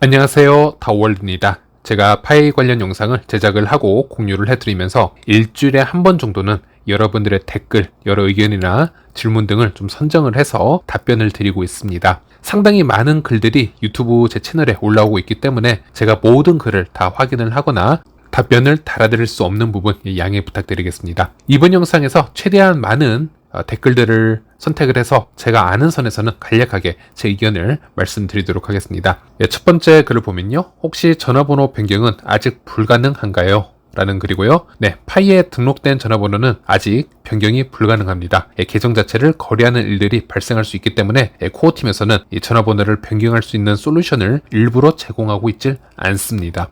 안녕하세요, 다오월드입니다. 제가 파이 관련 영상을 제작을 하고 공유를 해드리면서 일주일에 한 번 정도는 여러분들의 댓글, 여러 의견이나 질문 등을 좀 선정을 해서 답변을 드리고 있습니다. 상당히 많은 글들이 유튜브 제 채널에 올라오고 있기 때문에 제가 모든 글을 다 확인을 하거나 답변을 달아드릴 수 없는 부분 양해 부탁드리겠습니다. 이번 영상에서 최대한 많은 댓글들을 선택을 해서 제가 아는 선에서는 간략하게 제 의견을 말씀드리도록 하겠습니다. 첫 번째 글을 보면요. 혹시 전화번호 변경은 아직 불가능한가요? 라는 글이고요. 네, 파이에 등록된 전화번호는 아직 변경이 불가능합니다. 계정 자체를 거래하는 일들이 발생할 수 있기 때문에 코어팀에서는 이 전화번호를 변경할 수 있는 솔루션을 일부러 제공하고 있질 않습니다.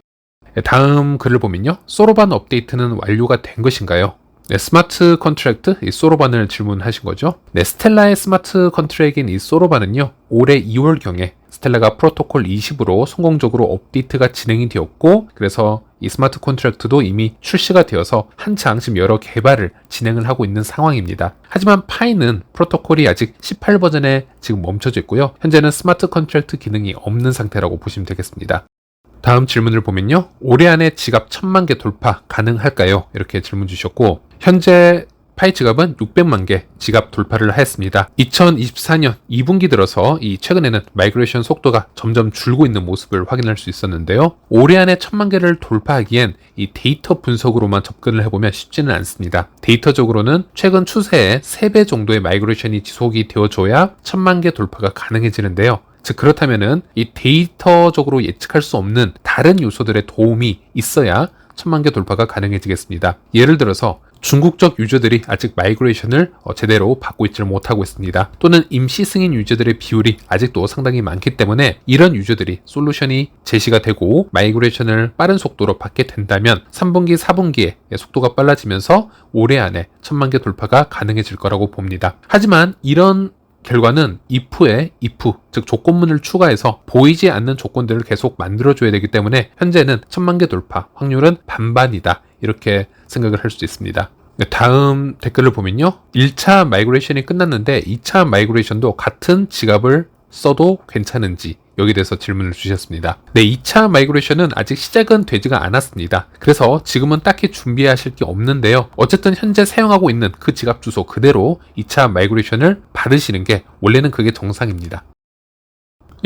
다음 글을 보면요. 소로반 업데이트는 완료가 된 것인가요? 네, 스마트 컨트랙트, 이 소로반을 질문하신 거죠. 네, 스텔라의 스마트 컨트랙인 이 소로반은요, 올해 2월경에 스텔라가 프로토콜 20으로 성공적으로 업데이트가 진행이 되었고, 그래서 이 스마트 컨트랙트도 이미 출시가 되어서 한창 지금 여러 개발을 진행을 하고 있는 상황입니다. 하지만 파이는 프로토콜이 아직 18버전에 지금 멈춰져 있고요. 현재는 스마트 컨트랙트 기능이 없는 상태라고 보시면 되겠습니다. 다음 질문을 보면요. 올해 안에 지갑 1000만 개 돌파 가능할까요? 이렇게 질문 주셨고, 현재 파이 지갑은 600만 개 지갑 돌파를 하였습니다. 2024년 2분기 들어서 이 최근에는 마이그레이션 속도가 점점 줄고 있는 모습을 확인할 수 있었는데요. 올해 안에 1000만 개를 돌파하기엔 이 데이터 분석으로만 접근을 해보면 쉽지는 않습니다. 데이터적으로는 최근 추세의 3배 정도의 마이그레이션이 지속이 되어줘야 1000만 개 돌파가 가능해지는데요. 즉 그렇다면은 이 데이터적으로 예측할 수 없는 다른 요소들의 도움이 있어야 1000만 개 돌파가 가능해지겠습니다. 예를 들어서 중국적 유저들이 아직 마이그레이션을 제대로 받고 있지를 못하고 있습니다. 또는 임시 승인 유저들의 비율이 아직도 상당히 많기 때문에 이런 유저들이 솔루션이 제시가 되고 마이그레이션을 빠른 속도로 받게 된다면 3분기, 4분기에 속도가 빨라지면서 올해 안에 1000만 개 돌파가 가능해질 거라고 봅니다. 하지만 이런 결과는 if에 if, 즉 조건문을 추가해서 보이지 않는 조건들을 계속 만들어줘야 되기 때문에 현재는 1000만 개 돌파 확률은 반반이다, 이렇게 생각을 할 수 있습니다. 다음 댓글을 보면요. 1차 마이그레이션이 끝났는데 2차 마이그레이션도 같은 지갑을 써도 괜찮은지 여기에 대해서 질문을 주셨습니다. 네, 2차 마이그레이션은 아직 시작은 되지가 않았습니다. 그래서 지금은 딱히 준비하실 게 없는데요. 어쨌든 현재 사용하고 있는 그 지갑 주소 그대로 2차 마이그레이션을 받으시는 게 원래는 그게 정상입니다.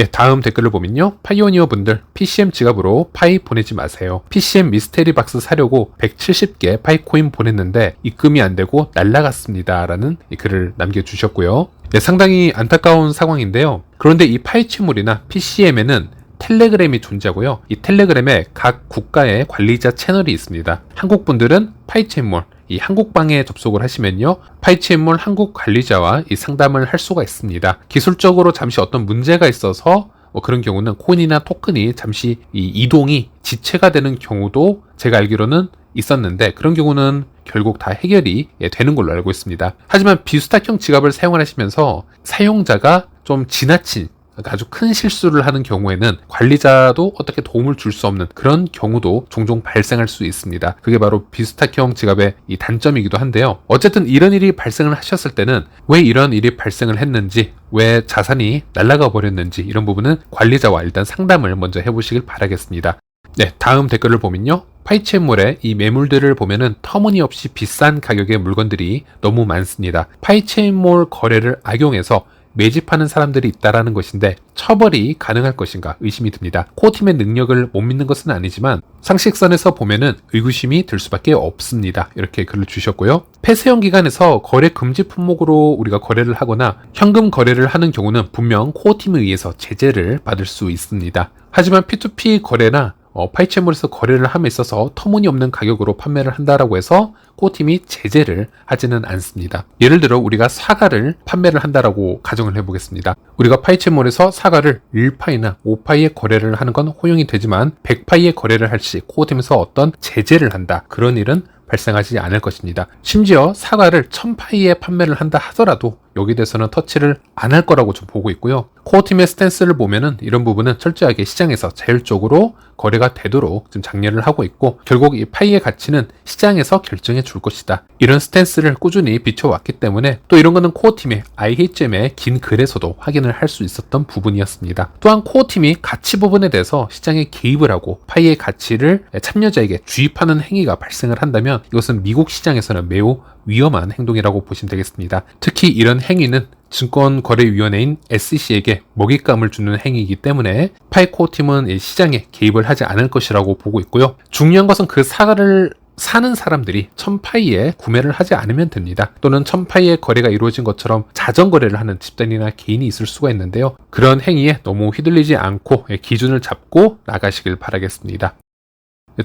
예, 다음 댓글을 보면요. 파이오니어 분들 PCM 지갑으로 파이 보내지 마세요. PCM 미스테리 박스 사려고 170개 파이코인 보냈는데 입금이 안 되고 날라갔습니다. 라는 글을 남겨주셨고요. 네, 상당히 안타까운 상황인데요. 그런데 이 파이 취물이나 PCM에는 텔레그램이 존재하고요. 이 텔레그램에 각 국가의 관리자 채널이 있습니다. 한국 분들은 파이체인몰, 이 한국방에 접속을 하시면요. 파이체인몰 한국 관리자와 이 상담을 할 수가 있습니다. 기술적으로 잠시 어떤 문제가 있어서 그런 경우는 코인이나 토큰이 잠시 이 이동이 지체가 되는 경우도 제가 알기로는 있었는데 그런 경우는 결국 다 해결이 되는 걸로 알고 있습니다. 하지만 비수탁형 지갑을 사용하시면서 사용자가 좀 지나친 아주 큰 실수를 하는 경우에는 관리자도 어떻게 도움을 줄 수 없는 그런 경우도 종종 발생할 수 있습니다. 그게 바로 비스탁형 지갑의 이 단점이기도 한데요. 어쨌든 이런 일이 발생을 하셨을 때는 왜 이런 일이 발생을 했는지, 왜 자산이 날아가 버렸는지 이런 부분은 관리자와 일단 상담을 먼저 해보시길 바라겠습니다. 네, 다음 댓글을 보면요. 파이체인몰의 이 매물들을 보면은 터무니없이 비싼 가격의 물건들이 너무 많습니다. 파이체인몰 거래를 악용해서 매집하는 사람들이 있다라는 것인데 처벌이 가능할 것인가 의심이 듭니다. 코어팀의 능력을 못 믿는 것은 아니지만 상식선에서 보면은 의구심이 들 수밖에 없습니다. 이렇게 글을 주셨고요. 폐쇄형 기간에서 거래 금지 품목으로 우리가 거래를 하거나 현금 거래를 하는 경우는 분명 코어팀에 의해서 제재를 받을 수 있습니다. 하지만 P2P 거래나 파이체인몰에서 거래를 함에 있어서 터무니없는 가격으로 판매를 한다라고 해서 코어팀이 제재를 하지는 않습니다. 예를 들어 우리가 사과를 판매를 한다라고 가정을 해보겠습니다. 우리가 파이체인몰에서 사과를 1파이나 5파이에 거래를 하는 건 허용이 되지만 100파이에 거래를 할 시 코어팀에서 어떤 제재를 한다, 그런 일은 발생하지 않을 것입니다. 심지어 사과를 1000파이에 판매를 한다 하더라도 여기에 대해서는 터치를 안 할 거라고 좀 보고 있고요. 코어 팀의 스탠스를 보면은 이런 부분은 철저하게 시장에서 자율적으로 거래가 되도록 좀 장려를 하고 있고, 결국 이 파이의 가치는 시장에서 결정해 줄 것이다, 이런 스탠스를 꾸준히 비춰왔기 때문에, 또 이런 거는 코어 팀의 IHM의 긴 글에서도 확인을 할 수 있었던 부분이었습니다. 또한 코어 팀이 가치 부분에 대해서 시장에 개입을 하고 파이의 가치를 참여자에게 주입하는 행위가 발생을 한다면 이것은 미국 시장에서는 매우 위험한 행동이라고 보시면 되겠습니다. 특히 이런 행위는 증권거래위원회인 SEC에게 먹잇감을 주는 행위이기 때문에 파이 코어 팀은 시장에 개입을 하지 않을 것이라고 보고 있고요. 중요한 것은 그 사과를 사는 사람들이 1000파이에 구매를 하지 않으면 됩니다. 또는 1000파이에 거래가 이루어진 것처럼 자전거래를 하는 집단이나 개인이 있을 수가 있는데요. 그런 행위에 너무 휘둘리지 않고 기준을 잡고 나가시길 바라겠습니다.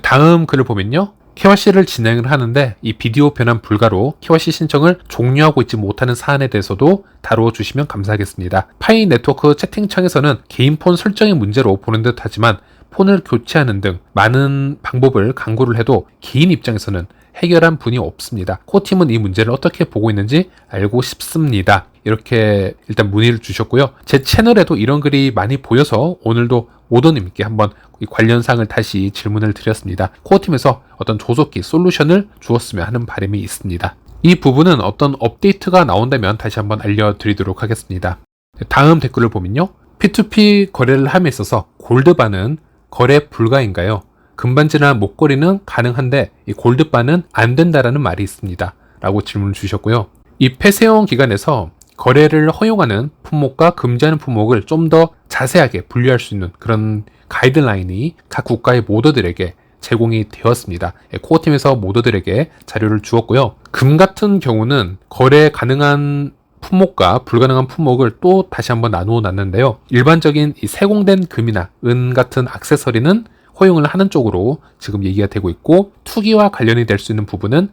다음 글을 보면요, KYC를 진행을 하는데 이 비디오 변환 불가로 KYC 신청을 종료하고 있지 못하는 사안에 대해서도 다뤄주시면 감사하겠습니다. 파이 네트워크 채팅창에서는 개인 폰 설정의 문제로 보는 듯 하지만 폰을 교체하는 등 많은 방법을 강구를 해도 개인 입장에서는 해결한 분이 없습니다. 코어팀은 이 문제를 어떻게 보고 있는지 알고 싶습니다, 이렇게 일단 문의를 주셨고요. 제 채널에도 이런 글이 많이 보여서 오늘도 오더님께 한번 이 관련 사항을 다시 질문을 드렸습니다. 코어팀에서 어떤 조속히 솔루션을 주었으면 하는 바람이 있습니다. 이 부분은 어떤 업데이트가 나온다면 다시 한번 알려드리도록 하겠습니다. 다음 댓글을 보면요, P2P 거래를 함에 있어서 골드바는 거래 불가인가요? 금반지나 목걸이는 가능한데 이 골드바는 안 된다라는 말이 있습니다, 라고 질문을 주셨고요. 이 폐쇄형 기간에서 거래를 허용하는 품목과 금지하는 품목을 좀 더 자세하게 분류할 수 있는 그런 가이드라인이 각 국가의 모더들에게 제공이 되었습니다. 코어팀에서 모더들에게 자료를 주었고요. 금 같은 경우는 거래 가능한 품목과 불가능한 품목을 또 다시 한번 나누어 놨는데요. 일반적인 이 세공된 금이나 은 같은 액세서리는 허용을 하는 쪽으로 지금 얘기가 되고 있고, 투기와 관련이 될 수 있는 부분은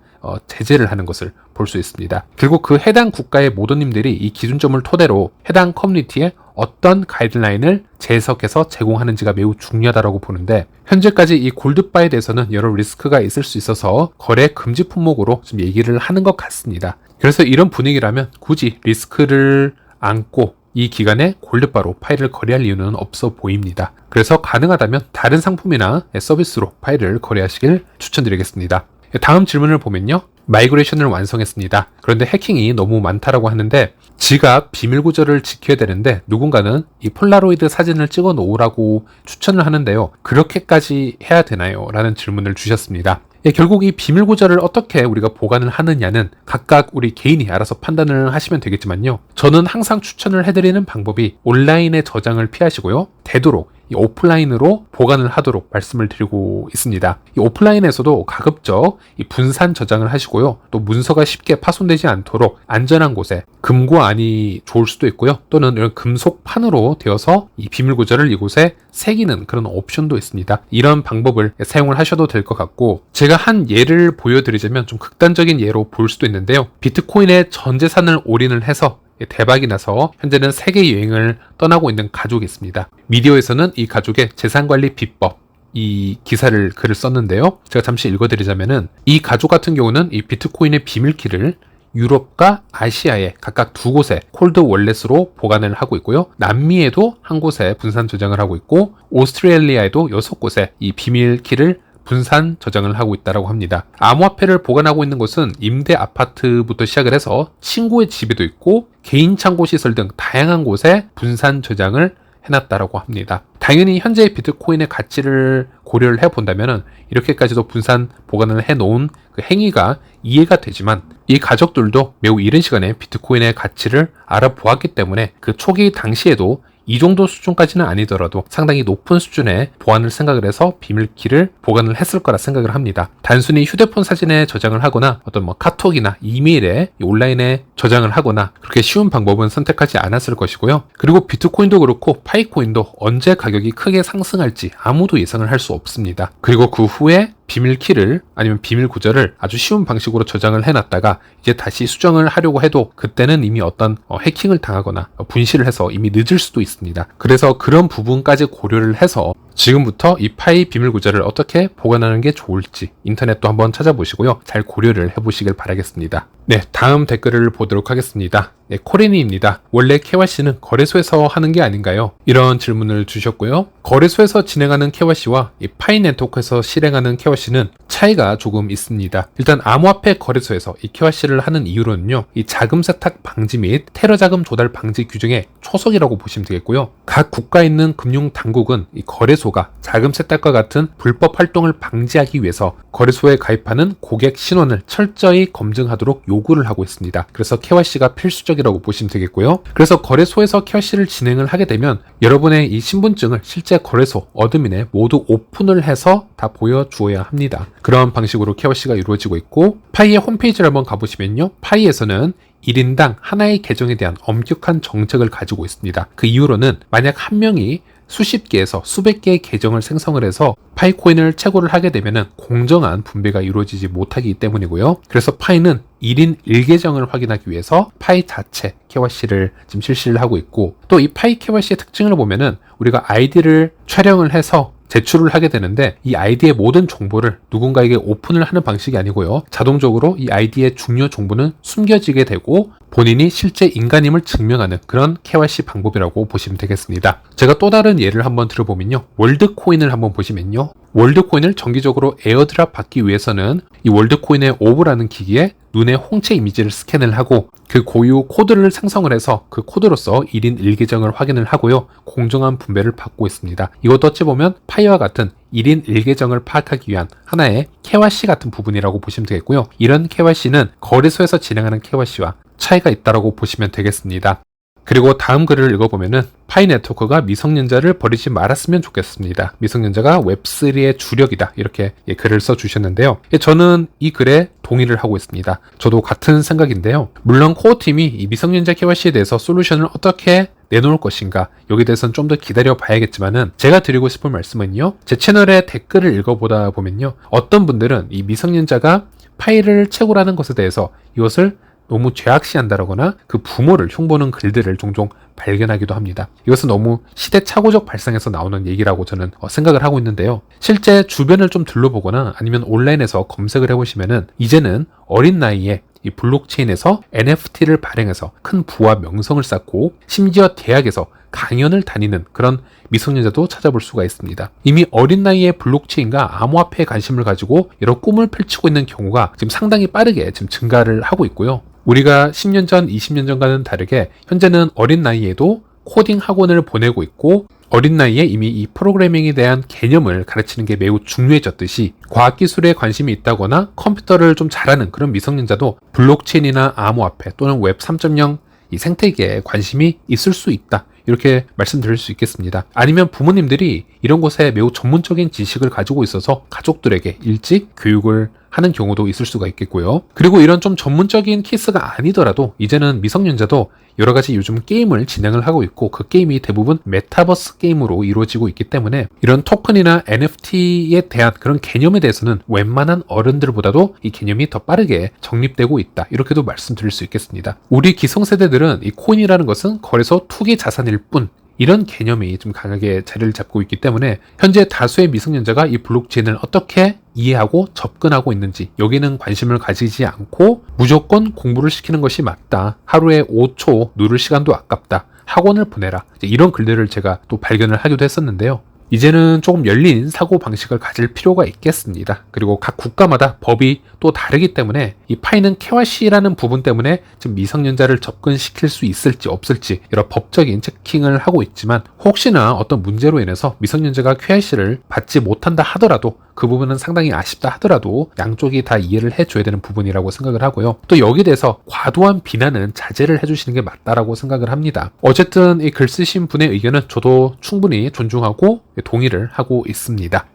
제재를 하는 것을 볼 수 있습니다. 결국 그 해당 국가의 모더님들이 이 기준점을 토대로 해당 커뮤니티에 어떤 가이드라인을 재해석해서 제공하는지가 매우 중요하다고 보는데, 현재까지 이 골드바에 대해서는 여러 리스크가 있을 수 있어서 거래 금지 품목으로 좀 얘기를 하는 것 같습니다. 그래서 이런 분위기라면 굳이 리스크를 안고 이 기간에 골드바로 파일을 거래할 이유는 없어 보입니다. 그래서 가능하다면 다른 상품이나 서비스로 파일을 거래하시길 추천드리겠습니다. 다음 질문을 보면요, 마이그레이션을 완성했습니다. 그런데 해킹이 너무 많다라고 하는데 지갑 비밀 구조를 지켜야 되는데 누군가는 이 폴라로이드 사진을 찍어 놓으라고 추천을 하는데요. 그렇게까지 해야 되나요? 라는 질문을 주셨습니다. 결국 이 비밀 구조를 어떻게 우리가 보관을 하느냐는 각각 우리 개인이 알아서 판단을 하시면 되겠지만요. 저는 항상 추천을 해드리는 방법이 온라인의 저장을 피하시고요, 되도록 이 오프라인으로 보관을 하도록 말씀을 드리고 있습니다. 이 오프라인에서도 가급적 이 분산 저장을 하시고요. 또 문서가 쉽게 파손되지 않도록 안전한 곳에, 금고 안이 좋을 수도 있고요. 또는 이런 금속판으로 되어서 이 비밀 구조를 이곳에 새기는 그런 옵션도 있습니다. 이런 방법을 사용을 하셔도 될 것 같고, 제가 한 예를 보여드리자면 좀 극단적인 예로 볼 수도 있는데요. 비트코인에 전 재산을 올인을 해서 대박이 나서 현재는 세계 여행을 떠나고 있는 가족이 있습니다. 미디어에서는 이 가족의 재산관리 비법, 이 글을 썼는데요. 제가 잠시 읽어드리자면은, 이 가족 같은 경우는 이 비트코인의 비밀키를 유럽과 아시아에 각각 2곳에 콜드 월렛으로 보관을 하고 있고요. 남미에도 한 곳에 분산 저장을 하고 있고, 오스트레일리아에도 6곳에 이 비밀키를 분산 저장을 하고 있다고 합니다. 암호화폐를 보관하고 있는 곳은 임대 아파트부터 시작을 해서 친구의 집에도 있고 개인 창고 시설 등 다양한 곳에 분산 저장을 해놨다고 합니다. 당연히 현재의 비트코인의 가치를 고려를 해본다면 이렇게까지도 분산 보관을 해놓은 그 행위가 이해가 되지만, 이 가족들도 매우 이른 시간에 비트코인의 가치를 알아보았기 때문에 그 초기 당시에도 이 정도 수준까지는 아니더라도 상당히 높은 수준의 보안을 생각을 해서 비밀키를 보관을 했을 거라 생각을 합니다. 단순히 휴대폰 사진에 저장을 하거나 어떤 카톡이나 이메일에 온라인에 저장을 하거나 그렇게 쉬운 방법은 선택하지 않았을 것이고요. 그리고 비트코인도 그렇고 파이코인도 언제 가격이 크게 상승할지 아무도 예상을 할 수 없습니다. 그리고 그 후에 비밀키를 아니면 비밀 구조를 아주 쉬운 방식으로 저장을 해놨다가 이제 다시 수정을 하려고 해도 그때는 이미 어떤 해킹을 당하거나 분실을 해서 이미 늦을 수도 있습니다. 그래서 그런 부분까지 고려를 해서 지금부터 이 파이 비밀 구조를 어떻게 보관하는 게 좋을지 인터넷도 한번 찾아보시고요. 잘 고려를 해보시길 바라겠습니다. 네, 다음 댓글을 보도록 하겠습니다. 네, 코레니입니다. 원래 KYC는 거래소에서 하는 게 아닌가요? 이런 질문을 주셨고요. 거래소에서 진행하는 KYC와 이 파이 네트워크에서 실행하는 KYC는 차이가 조금 있습니다. 일단 암호화폐 거래소에서 이 KYC를 하는 이유로는요, 이 자금 세탁 방지 및 테러 자금 조달 방지 규정의 초석이라고 보시면 되겠고요. 각 국가에 있는 금융 당국은 이 거래소가 자금 세탁과 같은 불법 활동을 방지하기 위해서 거래소에 가입하는 고객 신원을 철저히 검증하도록 요구를 하고 있습니다. 그래서 KYC가 필수적이라고 보시면 되겠고요. 그래서 거래소에서 KYC를 진행을 하게 되면 여러분의 이 신분증을 실제 거래소 어드민에 모두 오픈을 해서 다 보여주어야 합니다. 그런 방식으로 KYC가 이루어지고 있고, 파이의 홈페이지를 한번 가보시면요, 파이에서는 1인당 하나의 계정에 대한 엄격한 정책을 가지고 있습니다. 그 이유로는 만약 한 명이 수십 개에서 수백 개의 계정을 생성을 해서 파이코인을 채굴을 하게 되면 공정한 분배가 이루어지지 못하기 때문이고요. 그래서 파이는 1인 1계정을 확인하기 위해서 파이 자체 KYC를 지금 실시를 하고 있고, 또 이 파이 KYC의 특징을 보면은 우리가 아이디를 촬영을 해서 제출을 하게 되는데 이 아이디의 모든 정보를 누군가에게 오픈을 하는 방식이 아니고요. 자동적으로 이 아이디의 중요 정보는 숨겨지게 되고 본인이 실제 인간임을 증명하는 그런 KYC 방법이라고 보시면 되겠습니다. 제가 또 다른 예를 한번 들어보면요. 월드코인을 한번 보시면요. 월드코인을 정기적으로 에어드랍 받기 위해서는 이 월드코인의 오브라는 기기에 눈의 홍채 이미지를 스캔을 하고 그 고유 코드를 생성을 해서 그 코드로서 1인 1계정을 확인을 하고요. 공정한 분배를 받고 있습니다. 이것도 어찌 보면 파이와 같은 1인 1계정을 파악하기 위한 하나의 KYC 같은 부분이라고 보시면 되겠고요. 이런 KYC는 거래소에서 진행하는 KYC와 차이가 있다고 보시면 되겠습니다. 그리고 다음 글을 읽어보면은 파이 네트워크가 미성년자를 버리지 말았으면 좋겠습니다. 미성년자가 웹3의 주력이다. 이렇게 글을 써주셨는데요. 저는 이 글에 동의를 하고 있습니다. 저도 같은 생각인데요. 물론 코어팀이 이 미성년자 KYC에 대해서 솔루션을 어떻게 내놓을 것인가, 여기에 대해서는 좀 더 기다려 봐야겠지만은 제가 드리고 싶은 말씀은요, 제 채널의 댓글을 읽어보다 보면요, 어떤 분들은 이 미성년자가 파이를 채굴하는 것에 대해서 이것을 너무 죄악시한다거나 그 부모를 흉보는 글들을 종종 발견하기도 합니다. 이것은 너무 시대착오적 발상에서 나오는 얘기라고 저는 생각을 하고 있는데요. 실제 주변을 좀 둘러보거나 아니면 온라인에서 검색을 해보시면은 이제는 어린 나이에 이 블록체인에서 NFT를 발행해서 큰 부와 명성을 쌓고 심지어 대학에서 강연을 다니는 그런 미성년자도 찾아볼 수가 있습니다. 이미 어린 나이에 블록체인과 암호화폐에 관심을 가지고 여러 꿈을 펼치고 있는 경우가 지금 상당히 빠르게 지금 증가를 하고 있고요. 우리가 10년 전, 20년 전과는 다르게 현재는 어린 나이에도 코딩 학원을 보내고 있고 어린 나이에 이미 이 프로그래밍에 대한 개념을 가르치는 게 매우 중요해졌듯이 과학기술에 관심이 있다거나 컴퓨터를 좀 잘하는 그런 미성년자도 블록체인이나 암호화폐 또는 웹 3.0 이 생태계에 관심이 있을 수 있다. 이렇게 말씀드릴 수 있겠습니다. 아니면 부모님들이 이런 것에 매우 전문적인 지식을 가지고 있어서 가족들에게 일찍 교육을 하는 경우도 있을 수가 있겠고요. 그리고 이런 좀 전문적인 케이스가 아니더라도 이제는 미성년자도 여러 가지 요즘 게임을 진행을 하고 있고 그 게임이 대부분 메타버스 게임으로 이루어지고 있기 때문에 이런 토큰이나 NFT에 대한 그런 개념에 대해서는 웬만한 어른들보다도 이 개념이 더 빠르게 정립되고 있다. 이렇게도 말씀드릴 수 있겠습니다. 우리 기성세대들은 이 코인이라는 것은 거래소 투기 자산일 뿐 이런 개념이 좀 강하게 자리를 잡고 있기 때문에 현재 다수의 미성년자가 이 블록체인을 어떻게 이해하고 접근하고 있는지 여기는 관심을 가지지 않고 무조건 공부를 시키는 것이 맞다. 하루에 5초 누를 시간도 아깝다. 학원을 보내라. 이런 글들을 제가 또 발견을 하기도 했었는데요. 이제는 조금 열린 사고방식을 가질 필요가 있겠습니다. 그리고 각 국가마다 법이 또 다르기 때문에 이 파이는 KYC라는 부분 때문에 지금 미성년자를 접근시킬 수 있을지 없을지 여러 법적인 체킹을 하고 있지만 혹시나 어떤 문제로 인해서 미성년자가 KYC를 받지 못한다 하더라도 그 부분은 상당히 아쉽다 하더라도 양쪽이 다 이해를 해줘야 되는 부분이라고 생각을 하고요. 또 여기에 대해서 과도한 비난은 자제를 해주시는 게 맞다라고 생각을 합니다. 어쨌든 이 글 쓰신 분의 의견은 저도 충분히 존중하고 동의를 하고 있습니다.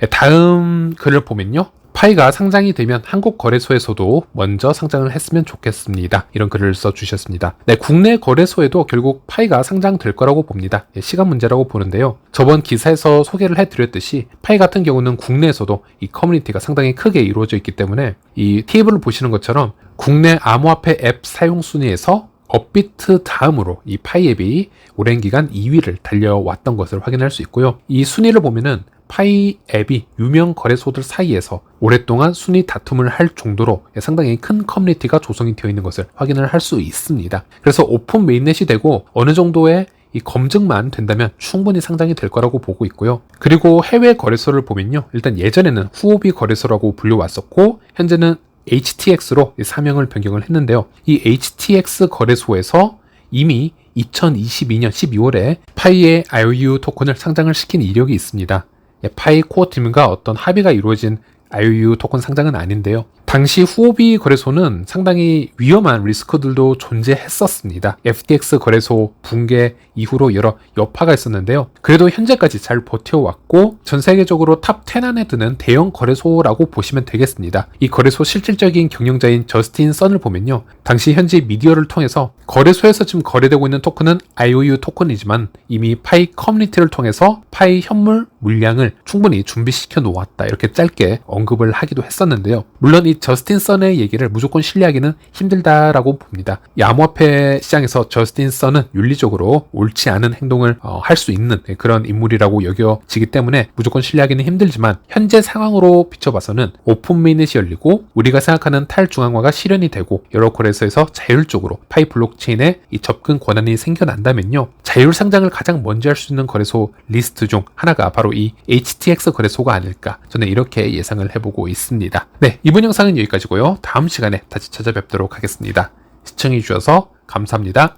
다음 글을 보면요. 파이가 상장이 되면 한국 거래소에서도 먼저 상장을 했으면 좋겠습니다. 이런 글을 써주셨습니다. 네, 국내 거래소에도 결국 파이가 상장될 거라고 봅니다. 시간 문제라고 보는데요. 저번 기사에서 소개를 해드렸듯이 파이 같은 경우는 국내에서도 이 커뮤니티가 상당히 크게 이루어져 있기 때문에 이 테이블을 보시는 것처럼 국내 암호화폐 앱 사용 순위에서 업비트 다음으로 이 파이 앱이 오랜 기간 2위를 달려왔던 것을 확인할 수 있고요. 이 순위를 보면은 파이 앱이 유명 거래소들 사이에서 오랫동안 순위 다툼을 할 정도로 상당히 큰 커뮤니티가 조성이 되어 있는 것을 확인을 할 수 있습니다. 그래서 오픈 메인넷이 되고 어느 정도의 이 검증만 된다면 충분히 상장이 될 거라고 보고 있고요. 그리고 해외 거래소를 보면요. 일단 예전에는 후오비 거래소라고 불려왔었고 현재는 HTX로 사명을 변경을 했는데요. 이 HTX 거래소에서 이미 2022년 12월에 파이의 IOU 토큰을 상장을 시킨 이력이 있습니다. 파이 코어 팀과 어떤 합의가 이루어진 IOU 토큰 상장은 아닌데요. 당시 후오비 거래소는 상당히 위험한 리스크들도 존재했었습니다. FTX 거래소 붕괴 이후로 여러 여파가 있었는데요. 그래도 현재까지 잘 버텨왔고 전 세계적으로 탑 10 안에 드는 대형 거래소라고 보시면 되겠습니다. 이 거래소 실질적인 경영자인 저스틴 선을 보면요. 당시 현지 미디어를 통해서 거래소에서 지금 거래되고 있는 토큰은 IOU 토큰이지만 이미 파이 커뮤니티를 통해서 파이 현물 물량을 충분히 준비시켜 놓았다. 이렇게 짧게 언급을 하기도 했었는데요. 물론 이 저스틴 선의 얘기를 무조건 신뢰하기는 힘들다라고 봅니다. 이 암호화폐 시장에서 저스틴 선은 윤리적으로 옳지 않은 행동을 할 수 있는 그런 인물이라고 여겨지기 때문에 무조건 신뢰하기는 힘들지만 현재 상황으로 비춰봐서는 오픈 메인넷이 열리고 우리가 생각하는 탈중앙화가 실현이 되고 여러 거래소에서 자율적으로 파이 블록체인에 이 접근 권한이 생겨난다면요. 자율 상장을 가장 먼저 할 수 있는 거래소 리스트 중 하나가 바로 이 HTX 거래소가 아닐까 저는 이렇게 예상을 해보고 있습니다. 네, 이번 영상은 여기까지고요. 다음 시간에 다시 찾아뵙도록 하겠습니다. 시청해주셔서 감사합니다.